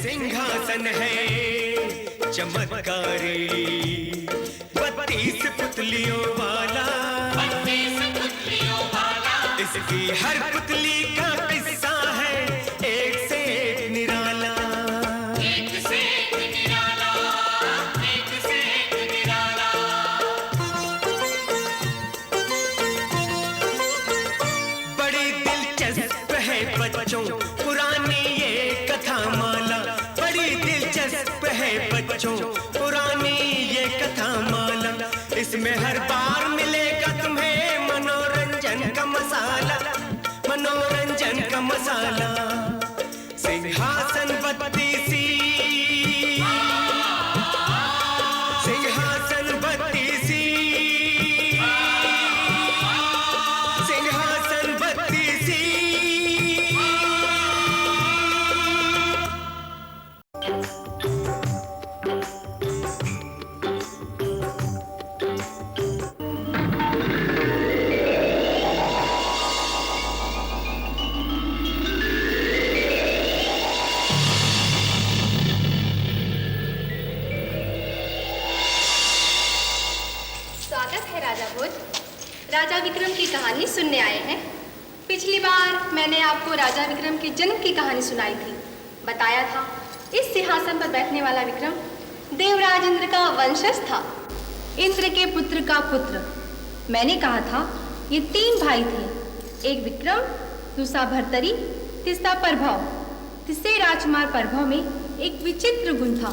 सिंहासन है चमत्कारी, 32 पुतलियों वाला, इसकी हर पुतली का किस्सा है एक से एक निराला, एक से एक निराला, एक से एक निराला। बड़ी दिलचस्प है बच्चों पुरानी ये कथा माला, बड़ी दिलचस्प है बच्चों पुरानी ये कथा माला। इसमें हर बार मिलेगा तुम्हें मनोरंजन का मसाला, मनोरंजन का मसाला। सिंहासन 32, सिंहासन 32, सिंहासन 32। राजा विक्रम की कहानी सुनने आए हैं। पिछली बार मैंने आपको राजा विक्रम के जन्म की कहानी सुनाई थी। बताया था इस सिंहासन पर बैठने वाला विक्रम देवराज इंद्र का वंशज था, इंद्र के पुत्र का पुत्र। मैंने कहा था ये 3 भाई थे, एक विक्रम, दूसरा भर्तरी, तीसरा प्रभव। तीसरे राजकुमार प्रभव में एक विचित्र गुण था,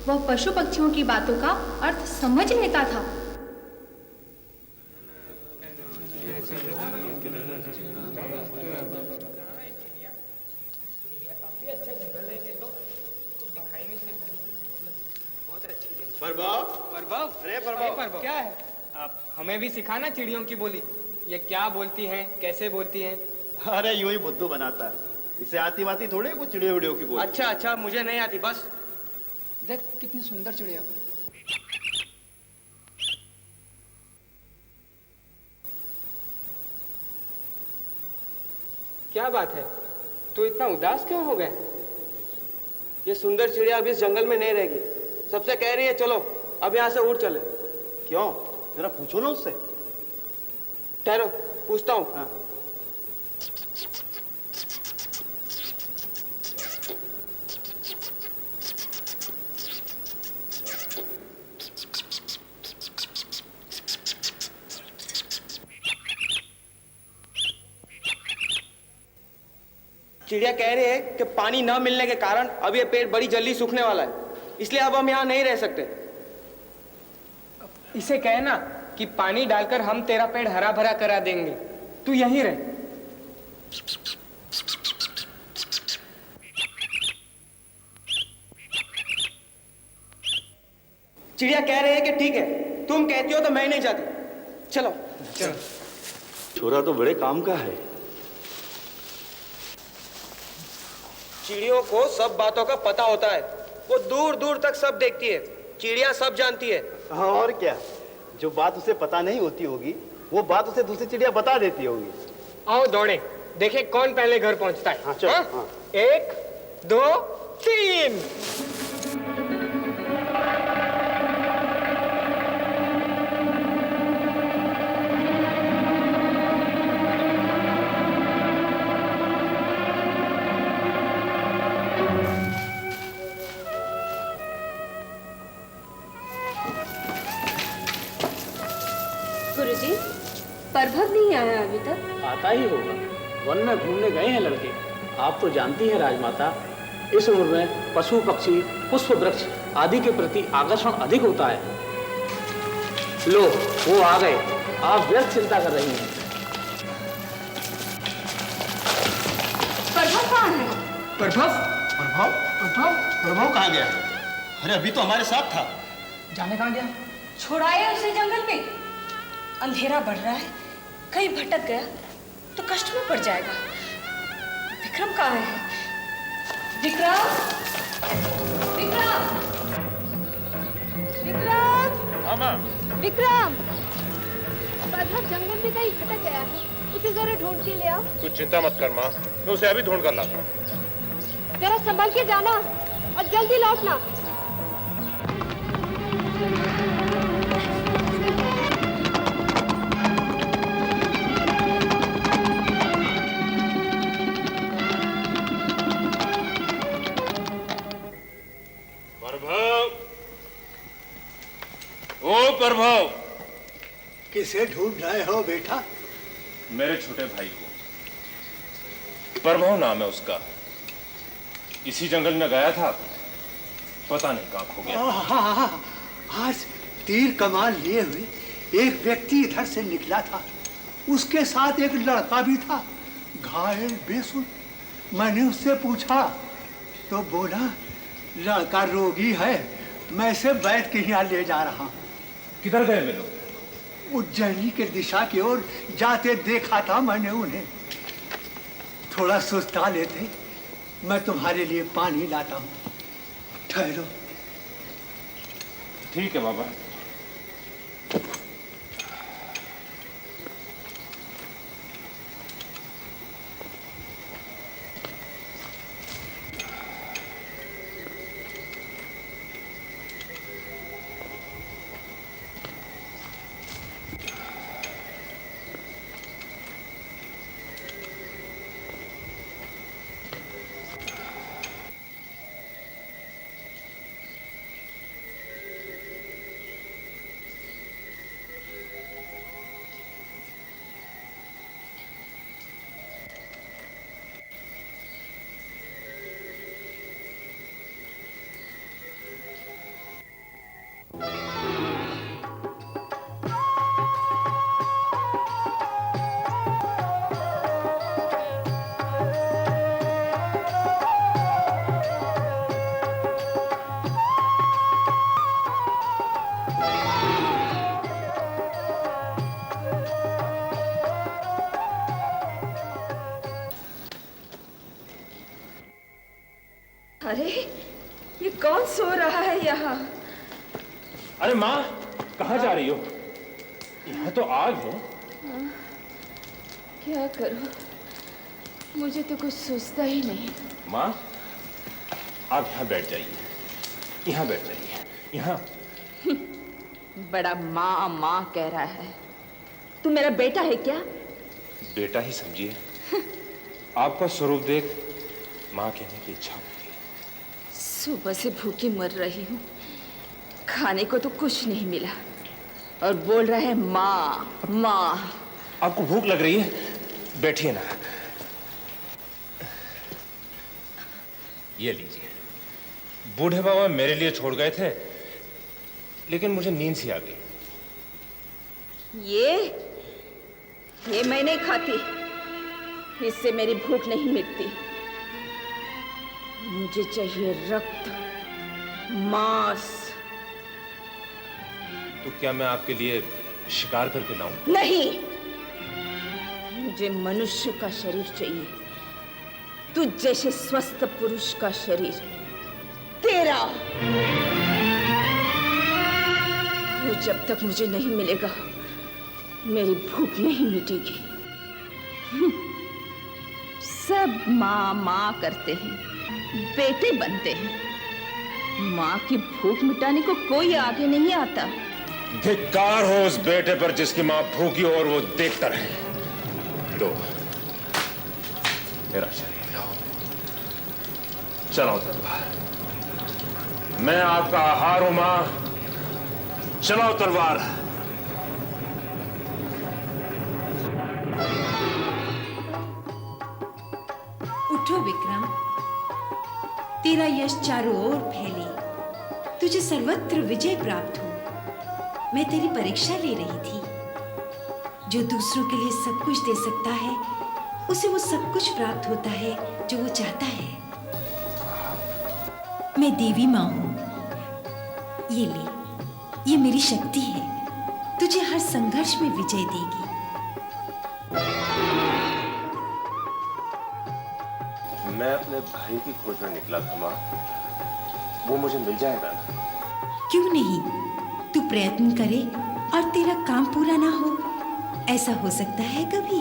वह पशु पक्षियों की बातों का अर्थ समझ लेता था। अरे प्रभाव क्या है? आप हमें भी सिखाना चिड़ियों की बोली। ये क्या बोलती हैं, कैसे बोलती हैं? अरे यूं ही बुद्धू बनाता है, इसे आती बाती थोड़ी कुछ चिड़ियों विड़ियों की बोली। अच्छा अच्छा, मुझे नहीं आती। बस देख कितनी सुंदर चिड़िया। क्या बात है, तू इतना उदास क्यों हो गया? ये सुंदर चिड़िया अभी इस जंगल में नहीं रहेगी। सबसे कह रही है चलो अब यहाँ से उड़ चले। क्यों, जरा पूछो ना उससे। ठहरो, पूछता हूँ। हाँ। चिड़िया कह रही है कि पानी न मिलने के कारण अब ये पेड़ बड़ी जल्दी सूखने वाला है, इसलिए अब हम यहाँ नहीं रह सकते। इसे कहना कि पानी डालकर हम तेरा पेड़ हरा भरा करा देंगे, तू यहीं रह। चिड़िया कह रही है कि ठीक है, तुम कहती हो तो मैं नहीं जाती। चलो चलो। छोरा तो बड़े काम का है। चिड़ियों को सब बातों का पता होता है, वो दूर दूर तक सब देखती है। चिड़िया सब जानती है। हाँ और क्या, जो बात उसे पता नहीं होती होगी वो बात उसे दूसरी चिड़िया बता देती होगी। आओ दौड़े, देखे कौन पहले घर पहुंचता है। हाँ, चलो। हाँ? हाँ। 1 2 3। गुरुजी, प्रभव नहीं आया अभी तक? आता ही होगा, वन में घूमने गए हैं लड़के। आप तो जानती हैं राजमाता, इस उम्र में पशु पक्षी पुष्प वृक्ष आदि के प्रति आकर्षण अधिक होता है। लो वो आ गए, आप व्यर्थ चिंता कर रही हैं। प्रभव कहाँ है? प्रभव प्रभाव प्रभव प्रभाव कहाँ गया? अरे अभी तो हमारे साथ था। जाने कहाँ गया? छोड़ाए उसे जंगल में। अंधेरा बढ़ रहा है, कहीं भटक गया तो कष्ट में पड़ जाएगा। विक्रम कहाँ है? विक्रम, विक्रम, विक्रम। हाँ माँ। विक्रम, प्रभव जंगल में कहीं भटक गया है, उसे जरा ढूंढ के ले आओ। कुछ चिंता मत कर माँ, मैं उसे अभी ढूंढ कर लाता हूँ। जरा संभल के जाना। और जल्दी लौटना। प्रभु, ओ प्रभु, किसे ढूंढ रहे हो बेटा? मेरे छोटे भाई को। प्रभु नाम है उसका। इसी जंगल में गया था, पता नहीं कहां खो गया। आज तीर कमान लिए हुए एक व्यक्ति इधर से निकला था। उसके साथ एक लड़का भी था, घायल बेसुध। मैंने उससे पूछा तो बोला लड़का रोगी है, मैं इसे वैद्य के यहाँ ले जा रहा हूँ। किधर गए वे लोग? उज्जैनी के दिशा की ओर जाते देखा था मैंने उन्हें। थोड़ा सुस्ता लेते, मैं तुम्हारे लिए पानी लाता हूँ, ठहरो। ठीक है बाबा। अरे ये कौन सो रहा है यहाँ? अरे माँ, कहाँ जा रही हो? यहाँ तो आग है। क्या करूं? मुझे तो कुछ सोचता ही नहीं। माँ, आप यहाँ बैठ जाइए। यहाँ बैठ जाइए, यहाँ। बड़ा माँ माँ कह रहा है। तू मेरा बेटा है क्या? बेटा ही समझिए। आपका स्वरूप देख माँ कहने की इच्छा होती है। सुबह से भूखी मर रही हूँ, खाने को तो कुछ नहीं मिला और बोल रहा है माँ माँ। आपको भूख लग रही है? बैठिए ना। ये लीजिए। बूढ़े बाबा मेरे लिए छोड़ गए थे, लेकिन मुझे नींद सी आ गई। ये मैं नहीं खाती, इससे मेरी भूख नहीं मिटती। मुझे चाहिए रक्त, मांस। तो क्या मैं आपके लिए शिकार करके लाऊं? नहीं, मुझे मनुष्य का शरीर चाहिए, तुझ जैसे स्वस्थ पुरुष का शरीर। तेरा वो जब तक मुझे नहीं मिलेगा, मेरी भूख नहीं मिटेगी। सब माँ माँ करते हैं, बेटे बनते हैं। माँ की भूख मिटाने को कोई आगे नहीं आता। धिक्कार हो उस बेटे पर जिसकी माँ भूखी हो और वो देखता रहे। लो, मेरा शरीर लो। चलो तलवार। मैं आपका आहार हूं माँ। चलो तलवार। उठो विक्रम, तेरा यश चारों ओर फैले, तुझे सर्वत्र विजय प्राप्त हो। मैं तेरी परीक्षा ले रही थी। जो दूसरों के लिए सब कुछ दे सकता है, उसे वो सब कुछ प्राप्त होता है जो वो चाहता है। मैं देवी माँ हूँ। ये ले, ये मेरी शक्ति है, तुझे हर संघर्ष में विजय देगी। मैं अपने भाई की खोज में निकला था माँ। वो मुझे मिल जाएगा ना? क्यों नहीं? तू प्रयत्न करे और तेरा काम पूरा ना हो, ऐसा हो सकता है कभी?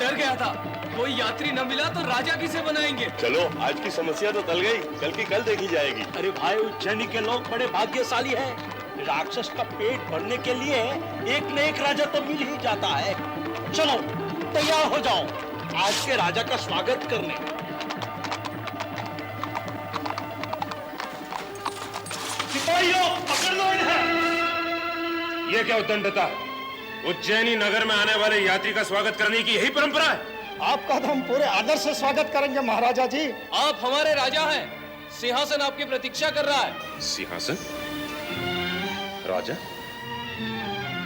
डर गया था, कोई यात्री न मिला तो राजा किसे बनाएंगे। चलो आज की समस्या तो टल गई, कल की कल देखी जाएगी। अरे भाई, उज्जैनी के लोग बड़े भाग्यशाली हैं। राक्षस का पेट भरने के लिए एक न एक राजा तो मिल ही जाता है। चलो तैयार हो जाओ आज के राजा का स्वागत करने। सिपाहियों, पकड़ लो इन्हें। ये क्या उद्दंडता? उज्जैनी नगर में आने वाले यात्री का स्वागत करने की यही परंपरा है? आपका तो हम पूरे आदर से स्वागत करेंगे महाराजा जी। आप हमारे राजा हैं, सिंहासन आपकी प्रतीक्षा कर रहा है। सिंहासन? राजा?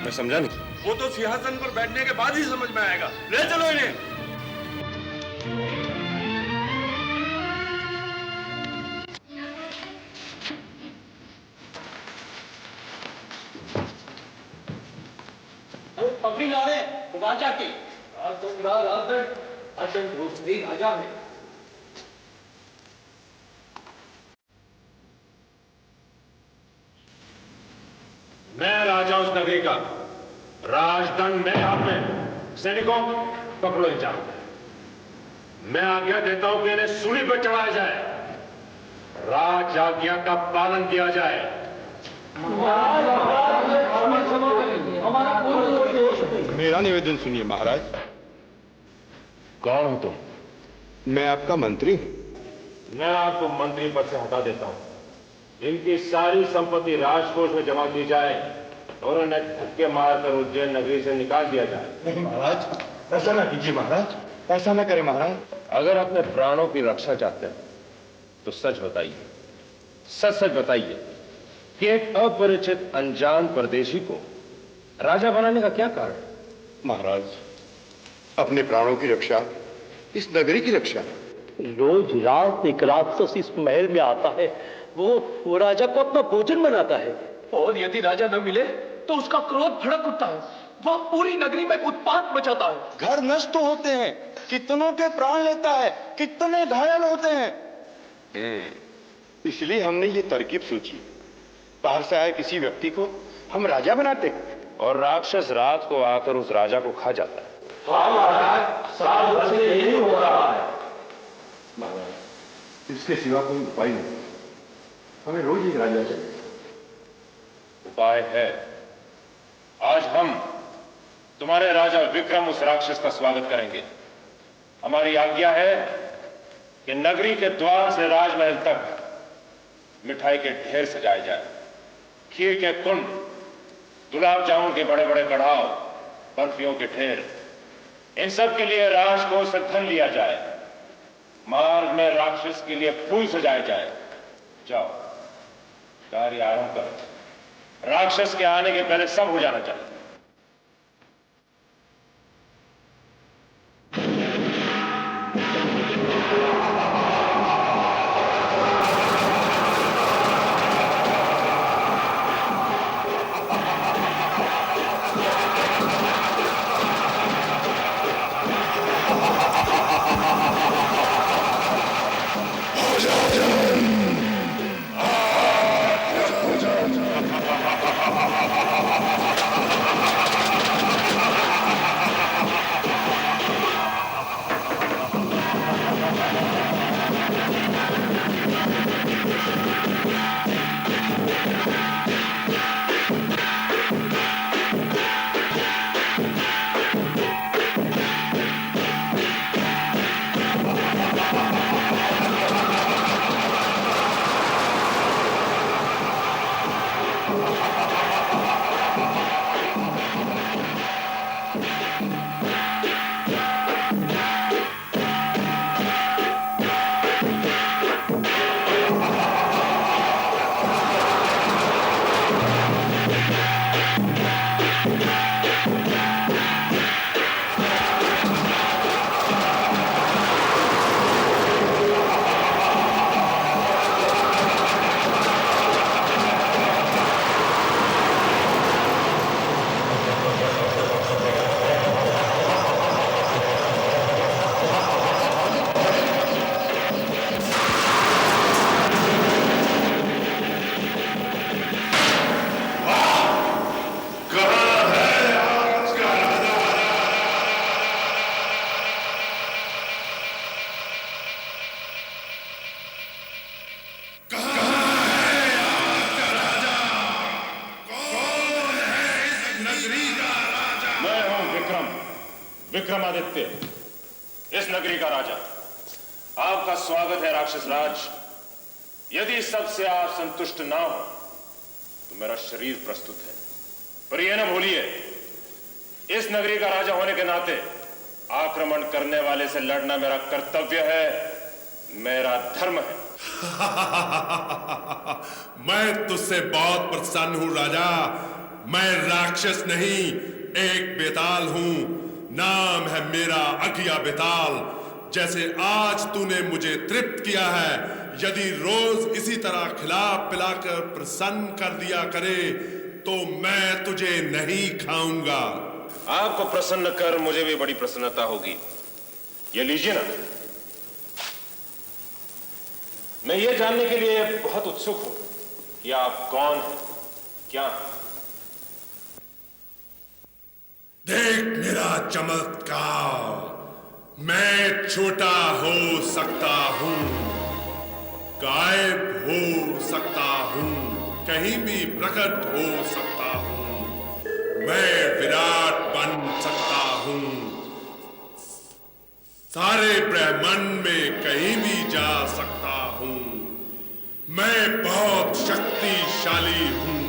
मैं समझा नहीं। वो तो सिंहासन पर बैठने के बाद ही समझ में आएगा। ले चलो इन्हें। पगड़ी ला रहे राजा की। राजा में मैं राजा उस नगरी का, राजदंड मेरे हाथ में। सैनिकों, पकड़ो इन चारों को। मैं आज्ञा देता हूं कि इन्हें सूली पर चढ़ाया जाए, राज आज्ञा का पालन किया जाए। मेरा निवेदन सुनिए महाराज। कौन हो तुम? मैं आपका मंत्री हूं। मैं आपको मंत्री पद से हटा देता हूं। इनकी सारी संपत्ति राजकोष में जमा की जाए और उन्हें धक्के मारकर उज्जैन नगरी से निकाल दिया जाए। नहीं महाराज, ऐसा ना कीजिए महाराज, ऐसा ना करें महाराज। अगर अपने प्राणों की रक्षा चाहते हैं तो सच बताइए, सच सच बताइए कि एक अपरिचित अनजान परदेशी को राजा बनाने का क्या कारण? महाराज, अपने प्राणों की रक्षा, इस नगरी की रक्षा। रोज रात एक राक्षस इस महल में आता है, वो राजा को अपना भोजन बनाता है। और यदि राजा न मिले तो उसका क्रोध भड़क उठता है, वह पूरी नगरी में उत्पात मचाता है। घर नष्ट होते हैं, कितनों के प्राण लेता है, कितने घायल होते हैं। इसलिए हमने ये तरकीब सोची, बाहर से आए किसी व्यक्ति को हम राजा बनाते और राक्षस रात को आकर उस राजा को खा जाता है। यही हो रहा है। महाराज, इसके सिवा कोई उपाय नहीं, हमें रोज एक राजा चाहिए। उपाय है। आज हम तुम्हारे राजा विक्रम उस राक्षस का स्वागत करेंगे। हमारी आज्ञा है कि नगरी के द्वार से राजमहल तक मिठाई के ढेर सजाए जाए, खीर के कुंड, गुलाब जामुन के बड़े बड़े कढ़ाव, बर्फियों के ढेर, इन सब के लिए राजकोष से धन लिया जाए। मार्ग में राक्षस के लिए फूल सजाए जाए। जाओ, कार्य आरंभ करो। राक्षस के आने के पहले सब हो जाना चाहिए। विक्रमादित्य, इस नगरी का राजा, आपका स्वागत है राक्षस राज। यदि सबसे आप संतुष्ट ना हो तो मेरा शरीर प्रस्तुत है, पर यह ना भूलिए, इस नगरी का राजा होने के नाते आक्रमण करने वाले से लड़ना मेरा कर्तव्य है, मेरा धर्म है। मैं तुझसे बहुत प्रसन्न हूं राजा। मैं राक्षस नहीं, एक बेताल हूं। नाम है मेरा अगिया बेताल। जैसे आज तूने मुझे तृप्त किया है, यदि रोज इसी तरह खिला पिलाकर प्रसन्न कर दिया करे तो मैं तुझे नहीं खाऊंगा। आपको प्रसन्न कर मुझे भी बड़ी प्रसन्नता होगी। ये लीजिए ना। मैं ये जानने के लिए बहुत उत्सुक हूं कि आप कौन हैं, क्या हैं? देख मेरा चमत्कार। मैं छोटा हो सकता हूं, गायब हो सकता हूं, कहीं भी प्रकट हो सकता हूं। मैं विराट बन सकता हूं, सारे ब्रह्मांड में कहीं भी जा सकता हूं। मैं बहुत शक्तिशाली हूं।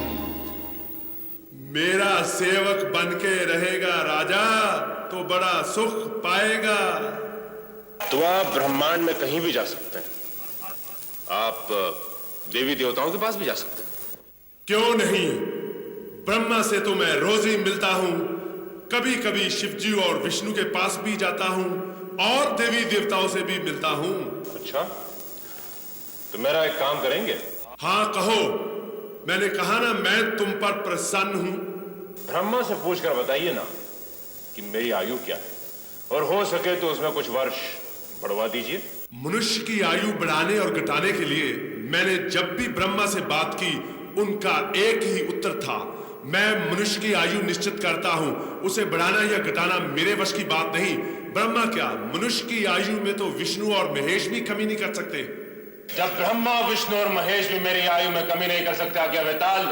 मेरा सेवक बनके रहेगा राजा तो बड़ा सुख पाएगा। तो आप ब्रह्मांड में कहीं भी जा सकते हैं, आप देवी देवताओं के पास भी जा सकते हैं। क्यों नहीं? ब्रह्मा से तो मैं रोज ही मिलता हूं। कभी कभी शिवजी और विष्णु के पास भी जाता हूं और देवी देवताओं से भी मिलता हूं। अच्छा, तो मेरा एक काम करेंगे? हाँ कहो। मैंने कहा ना, मैं तुम पर प्रसन्न हूं। ब्रह्मा से पूछकर बताइए ना कि मेरी आयु क्या है, और हो सके तो उसमें कुछ वर्ष बढ़वा दीजिए। मनुष्य की आयु बढ़ाने और घटाने के लिए मैंने जब भी ब्रह्मा से बात की, उनका एक ही उत्तर था, मैं मनुष्य की आयु निश्चित करता हूं, उसे बढ़ाना या घटाना मेरे वश की बात नहीं। ब्रह्मा क्या, मनुष्य की आयु में तो विष्णु और महेश भी कमी नहीं कर सकते। जब ब्रह्मा, विष्णु और महेश भी मेरी आयु में कमी नहीं कर सकते क्या बेताल,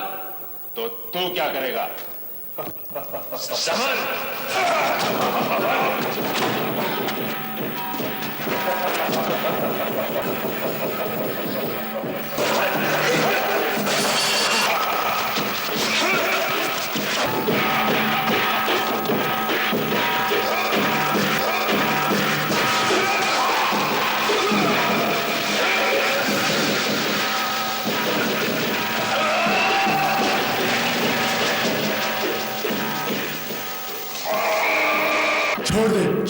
तो तू क्या करेगा? समझ।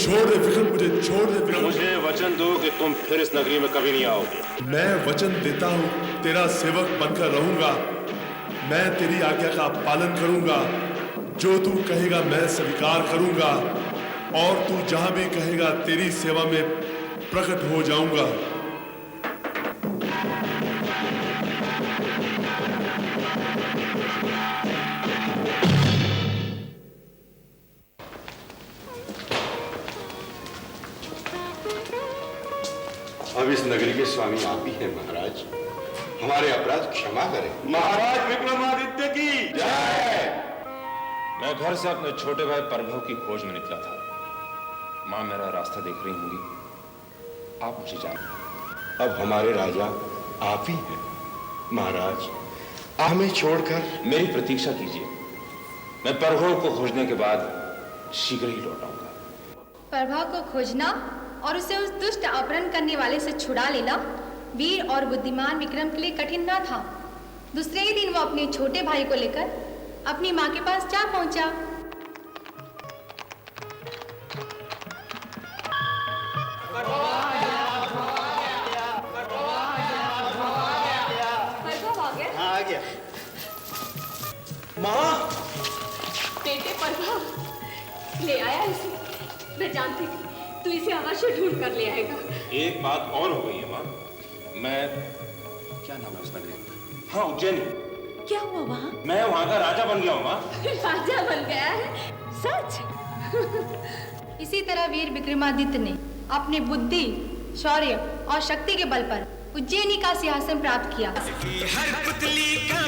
छोड़ दे विक्रम, मुझे छोड़ दे विक्रम। मुझे वचन दो कि तुम फिर इस नगरी में कभी नहीं आओगे। मैं वचन देता हूं, तेरा सेवक बनकर रहूंगा। मैं तेरी आज्ञा का पालन करूंगा। जो तू कहेगा मैं स्वीकार करूंगा, और तू जहां भी कहेगा तेरी सेवा में प्रकट हो जाऊंगा। अब इस नगरी के स्वामी आप ही हैं महाराज। हमारे अपराध क्षमा करें। महाराज विक्रमादित्य की जय। मैं घर से अपने छोटे भाई प्रभव की खोज में निकला था। मां मेरा रास्ता देख रही होंगी, आप मुझे जान। अब हमारे राजा आप ही हैं महाराज। हमें छोड़कर मेरी प्रतीक्षा कीजिए। मैं प्रभव को खोजने के बाद शीघ्र ही लौट आऊंगा। प्रभव को खोजना और उसे उस दुष्ट अपहरण करने वाले से छुड़ा लेना वीर और बुद्धिमान विक्रम के लिए कठिन न था। दूसरे ही दिन वो अपने छोटे भाई को लेकर अपनी मां के पास जा पहुंचा। प्रभव आ गया? हाँ आ गया। माँ, बेटे प्रभव ले आया इसे। मैं जानती थी तू इसे अवश्य ढूंढ कर ले आएगा। एक बात और हो गई है मां। मैं, क्या नाम है उस नगरी में? हाँ, उज्जैनी। क्या हुआ वहाँ? मैं वहां का राजा बन गया हूँ मां। राजा बन गया है? सच? इसी तरह वीर विक्रमादित्य ने अपनी बुद्धि, शौर्य और शक्ति के बल पर उज्जैनी का सिंहासन प्राप्त किया। हर पुतली का